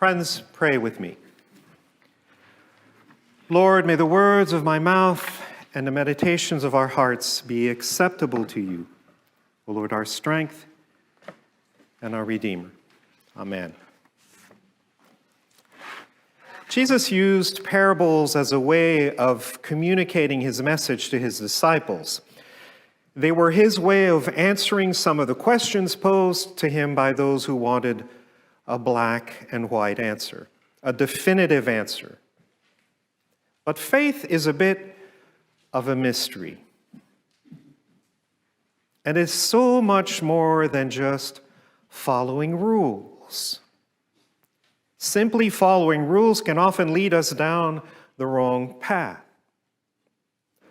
Friends, pray with me. Lord, may the words of my mouth and the meditations of our hearts be acceptable to you, O Lord, our strength and our Redeemer. Amen. Jesus used parables as a way of communicating his message to his disciples. They were his way of answering some of the questions posed to him by those who wanted a black and white answer, a definitive answer. But faith is a bit of a mystery. And it's so much more than just following rules. Simply following rules can often lead us down the wrong path.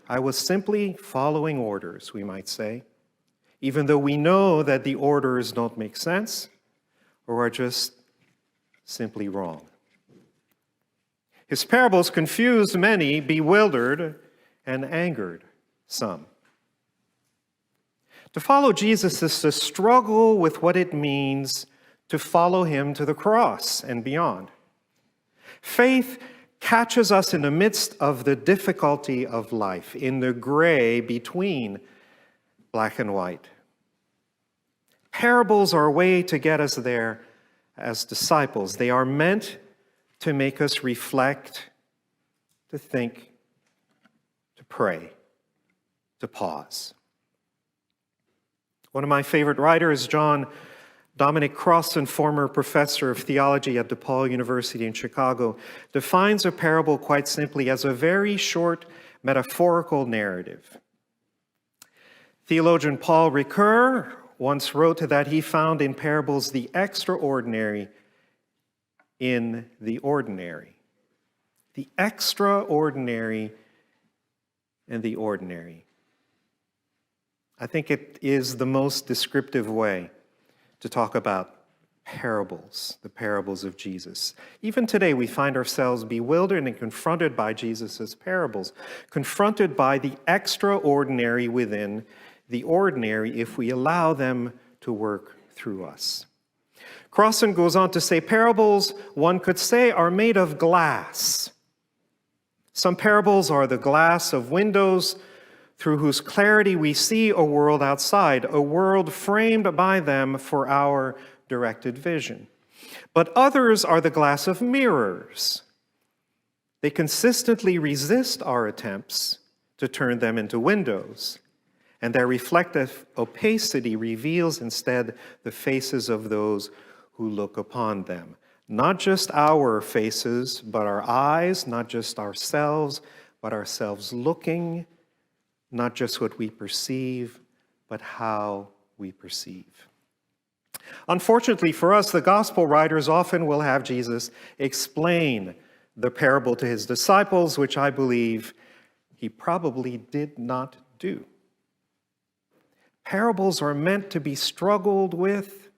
I was simply following orders, we might say, even though we know that the orders don't make sense or are just simply wrong. His parables confused many, bewildered, and angered some. To follow Jesus is to struggle with what it means to follow him to the cross and beyond. Faith catches us in the midst of the difficulty of life, in the gray between black and white. Parables are a way to get us there as disciples. They are meant to make us reflect, to think, to pray, to pause. One of my favorite writers, John Dominic Crossan, former professor of theology at DePaul University in Chicago, defines a parable quite simply as a very short metaphorical narrative. Theologian Paul Ricoeur once wrote that he found in parables the extraordinary in the ordinary. The extraordinary in the ordinary. I think it is the most descriptive way to talk about parables, the parables of Jesus. Even today, we find ourselves bewildered and confronted by Jesus' parables, confronted by the extraordinary within the ordinary if we allow them to work through us. Crossan goes on to say, parables, one could say, are made of glass. Some parables are the glass of windows through whose clarity we see a world outside, a world framed by them for our directed vision. But others are the glass of mirrors. They consistently resist our attempts to turn them into windows, and their reflective opacity reveals instead the faces of those who look upon them. Not just our faces, but our eyes, not just ourselves, but ourselves looking, not just what we perceive, but how we perceive. Unfortunately for us, the gospel writers often will have Jesus explain the parable to his disciples, which I believe he probably did not do. Parables are meant to be struggled with,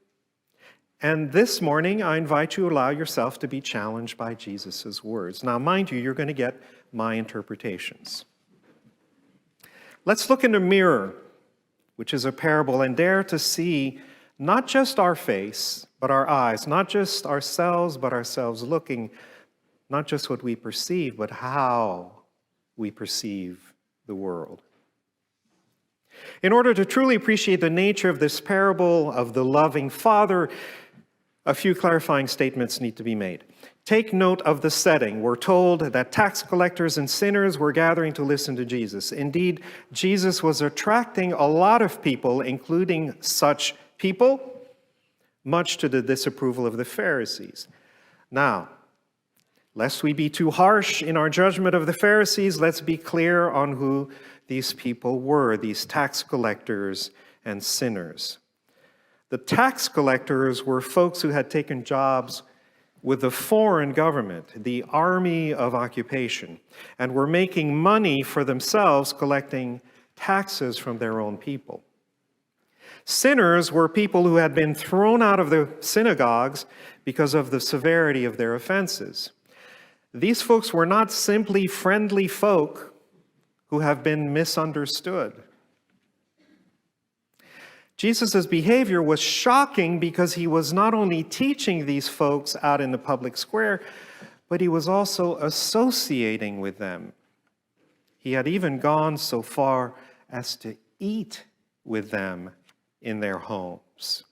and this morning I invite you to allow yourself to be challenged by Jesus' words. Now, mind you, you're going to get my interpretations. Let's look in the mirror, which is a parable, and dare to see not just our face, but our eyes, not just ourselves, but ourselves looking, not just what we perceive, but how we perceive the world. In order to truly appreciate the nature of this parable of the loving Father, a few clarifying statements need to be made. Take note of the setting. We're told that tax collectors and sinners were gathering to listen to Jesus. Indeed, Jesus was attracting a lot of people, including such people, much to the disapproval of the Pharisees. Now, lest we be too harsh in our judgment of the Pharisees, let's be clear on who these people were, these tax collectors and sinners. The tax collectors were folks who had taken jobs with the foreign government, the army of occupation, and were making money for themselves collecting taxes from their own people. Sinners were people who had been thrown out of the synagogues because of the severity of their offenses. These folks were not simply friendly folk who have been misunderstood. Jesus' behavior was shocking because he was not only teaching these folks out in the public square, but he was also associating with them. He had even gone so far as to eat with them in their homes.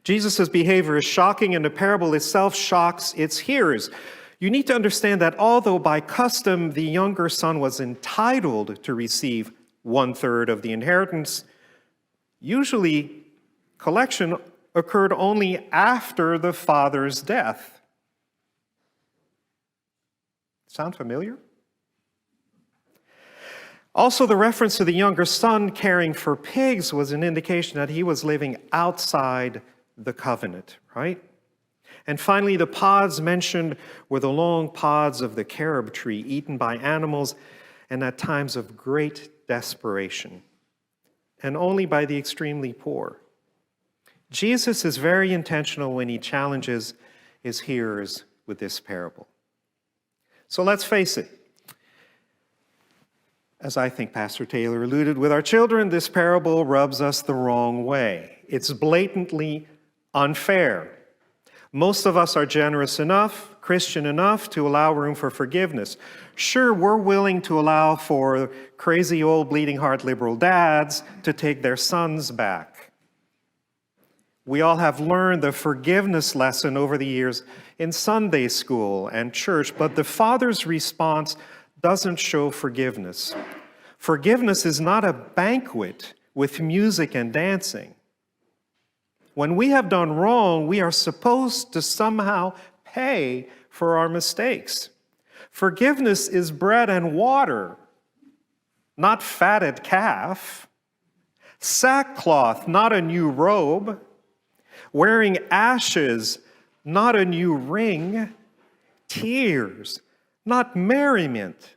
Jesus' behavior is shocking, and the parable itself shocks its hearers. You need to understand that although by custom the younger son was entitled to receive 1/3 of the inheritance, usually collection occurred only after the father's death. Sound familiar? Also, the reference to the younger son caring for pigs was an indication that he was living outside the covenant, right? And finally, the pods mentioned were the long pods of the carob tree, eaten by animals and at times of great desperation, and only by the extremely poor. Jesus is very intentional when he challenges his hearers with this parable. So let's face it. As I think Pastor Taylor alluded, with our children, this parable rubs us the wrong way. It's blatantly unfair. Most of us are generous enough, Christian enough, to allow room for forgiveness. Sure, we're willing to allow for crazy old bleeding heart liberal dads to take their sons back. We all have learned the forgiveness lesson over the years in Sunday school and church, but the Father's response doesn't show forgiveness. Forgiveness is not a banquet with music and dancing. When we have done wrong, we are supposed to somehow pay for our mistakes. Forgiveness is bread and water, not fatted calf. Sackcloth, not a new robe. Wearing ashes, not a new ring. Tears, not merriment.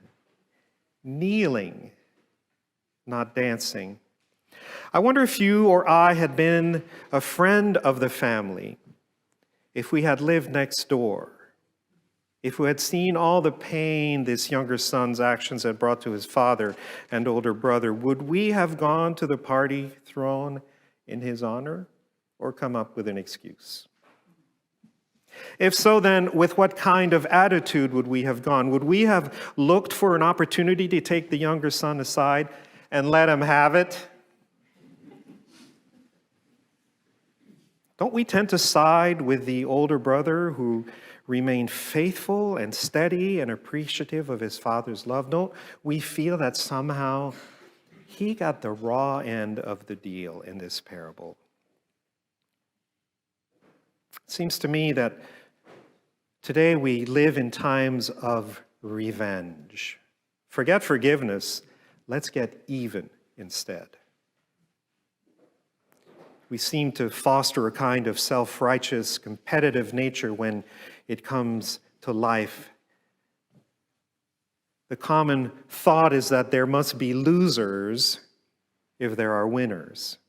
Kneeling, not dancing. I wonder if you or I had been a friend of the family, if we had lived next door, if we had seen all the pain this younger son's actions had brought to his father and older brother, would we have gone to the party thrown in his honor or come up with an excuse? If so, then with what kind of attitude would we have gone? Would we have looked for an opportunity to take the younger son aside and let him have it? Don't we tend to side with the older brother who remained faithful and steady and appreciative of his father's love? Don't we feel that somehow he got the raw end of the deal in this parable? It seems to me that today we live in times of revenge. Forget forgiveness. Let's get even instead. We seem to foster a kind of self-righteous, competitive nature when it comes to life. The common thought is that there must be losers if there are winners.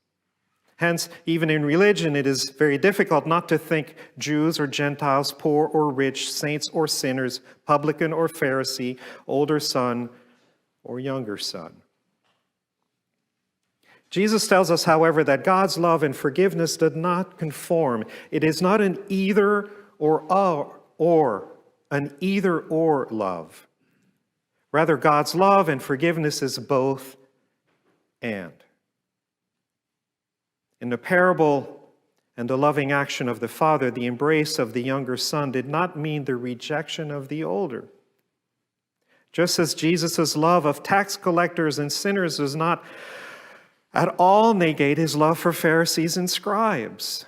Hence, even in religion, it is very difficult not to think Jews or Gentiles, poor or rich, saints or sinners, publican or Pharisee, older son or younger son. Jesus tells us, however, that God's love and forgiveness did not conform. It is not an either or an either-or love. Rather, God's love and forgiveness is both and. In the parable and the loving action of the father, the embrace of the younger son did not mean the rejection of the older. Just as Jesus' love of tax collectors and sinners does not at all negate his love for Pharisees and scribes.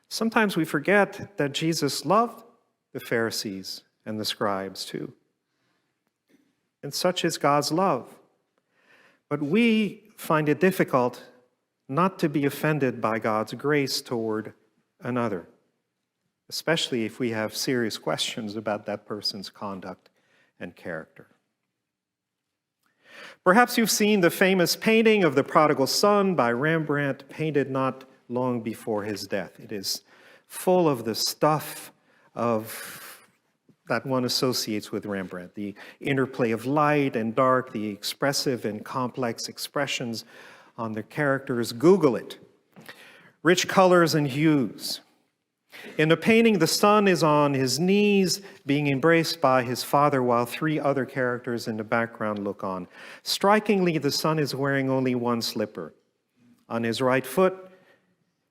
Sometimes we forget that Jesus loved the Pharisees and the scribes too. And such is God's love. But we find it difficult not to be offended by God's grace toward another, especially if we have serious questions about that person's conduct and character. Perhaps you've seen the famous painting of the prodigal son by Rembrandt, painted not long before his death. It is full of the stuff that one associates with Rembrandt, the interplay of light and dark, the expressive and complex expressions on the characters. Google it. Rich colors and hues. In the painting, the son is on his knees, being embraced by his father, while three other characters in the background look on. Strikingly, the son is wearing only one slipper on his right foot,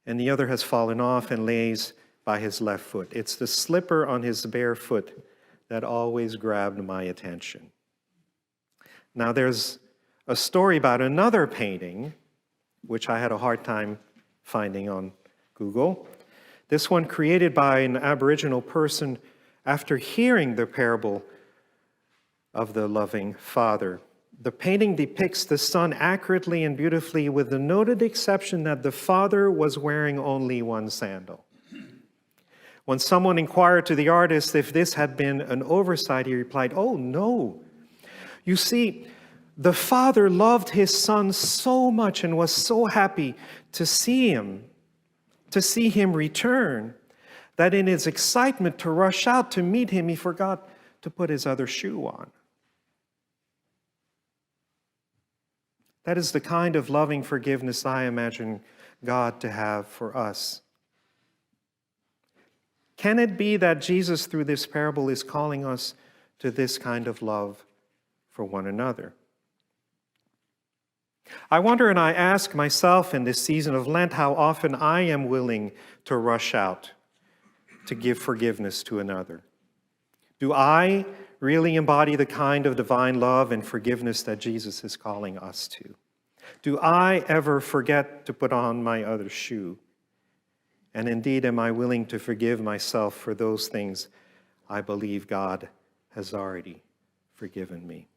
and the other has fallen off and lays by his left foot. It's the slipper on his bare foot that always grabbed my attention. Now, there's a story about another painting, which I had a hard time finding on Google. This one created by an Aboriginal person after hearing the parable of the loving father. The painting depicts the son accurately and beautifully, with the noted exception that the father was wearing only one sandal. When someone inquired to the artist if this had been an oversight, he replied, "Oh, no. You see, the father loved his son so much and was so happy to see him return, that in his excitement to rush out to meet him, he forgot to put his other shoe on." That is the kind of loving forgiveness I imagine God to have for us. Can it be that Jesus, through this parable, is calling us to this kind of love for one another? I wonder, and I ask myself in this season of Lent, how often I am willing to rush out to give forgiveness to another. Do I really embody the kind of divine love and forgiveness that Jesus is calling us to? Do I ever forget to put on my other shoe? And indeed, am I willing to forgive myself for those things I believe God has already forgiven me?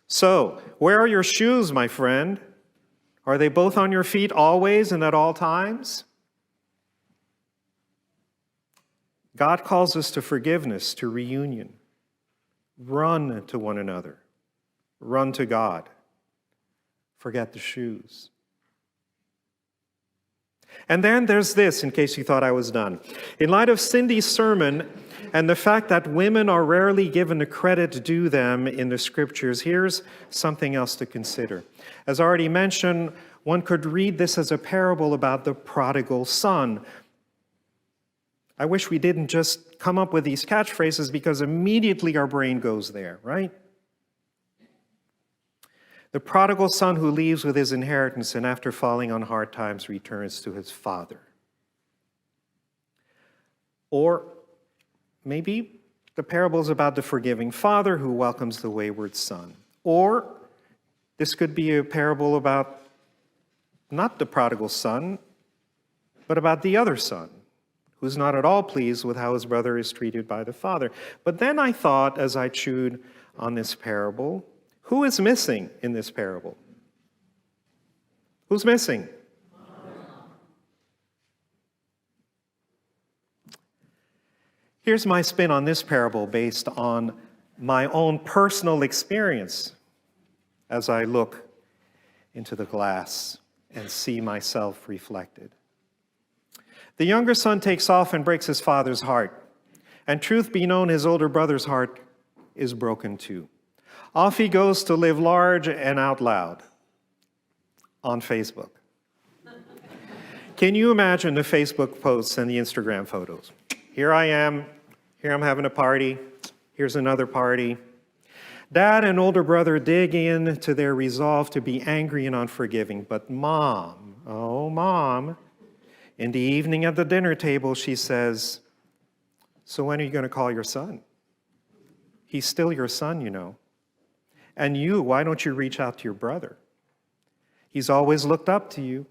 So, where are your shoes, my friend? Are they both on your feet always and at all times? God calls us to forgiveness, to reunion. Run to one another. Run to God. Forget the shoes. And then there's this, in case you thought I was done. In light of Cindy's sermon and the fact that women are rarely given the credit due them in the scriptures, here's something else to consider. As already mentioned, one could read this as a parable about the prodigal son. I wish we didn't just come up with these catchphrases, because immediately our brain goes there, right? The prodigal son who leaves with his inheritance and after falling on hard times returns to his father. Or maybe the parable is about the forgiving father who welcomes the wayward son. Or this could be a parable about not the prodigal son, but about the other son, who's not at all pleased with how his brother is treated by the father. But then I thought, as I chewed on this parable, who is missing in this parable? Who's missing? Here's my spin on this parable based on my own personal experience as I look into the glass and see myself reflected. The younger son takes off and breaks his father's heart. And truth be known, his older brother's heart is broken too. Off he goes to live large and out loud on Facebook. Can you imagine the Facebook posts and the Instagram photos? Here I am, here I'm having a party, here's another party. Dad and older brother dig in to their resolve to be angry and unforgiving. But Mom, oh Mom, in the evening at the dinner table, she says, "So when are you going to call your son? He's still your son, you know. And you, why don't you reach out to your brother? He's always looked up to you.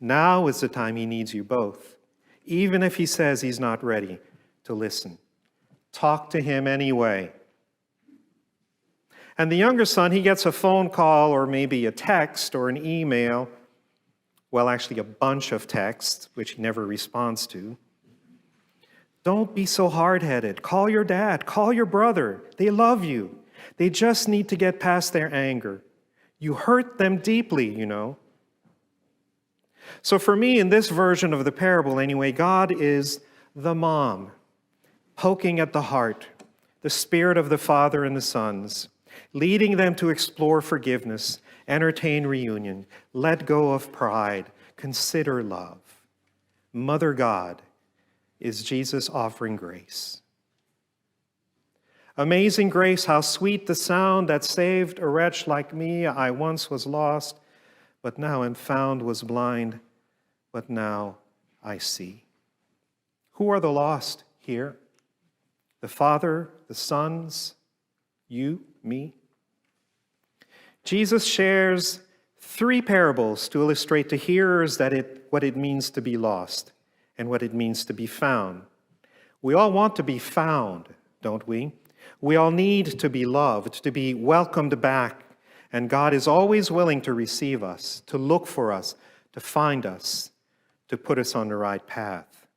Now is the time he needs you both. Even if he says he's not ready to listen. Talk to him anyway." And the younger son, he gets a phone call or maybe a text or an email. Well, actually a bunch of texts, which he never responds to. Don't be so hard-headed. Call your dad. Call your brother. They love you. They just need to get past their anger. You hurt them deeply, you know. So for me, in this version of the parable anyway, God is the mom, poking at the heart, the spirit of the father and the sons, leading them to explore forgiveness Entertain reunion. Let go of pride. Consider love. Mother God is Jesus offering grace. Amazing grace, how sweet the sound that saved a wretch like me. I once was lost, but now am found, was blind, but now I see. Who are the lost here? The Father, the sons, you, me. Jesus shares 3 parables to illustrate to hearers what it means to be lost and what it means to be found. We all want to be found, don't we? We all need to be loved, to be welcomed back, and God is always willing to receive us, to look for us, to find us, to put us on the right path.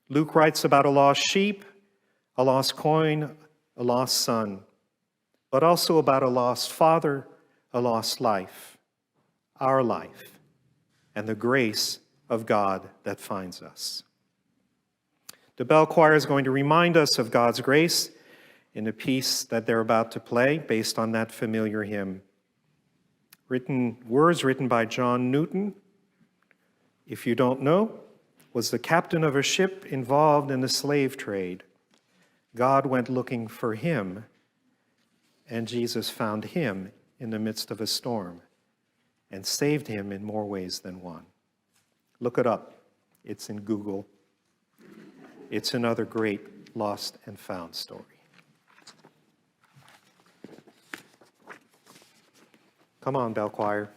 Luke writes about a lost sheep, a lost coin, a lost son, but also about a lost father, a lost life, our life, and the grace of God that finds us. The bell choir is going to remind us of God's grace in a piece that they're about to play based on that familiar hymn. Words written by John Newton, if you don't know, was the captain of a ship involved in the slave trade. God went looking for him, and Jesus found him in the midst of a storm and saved him in more ways than one. Look it up. It's in Google. It's another great lost and found story. Come on, bell choir.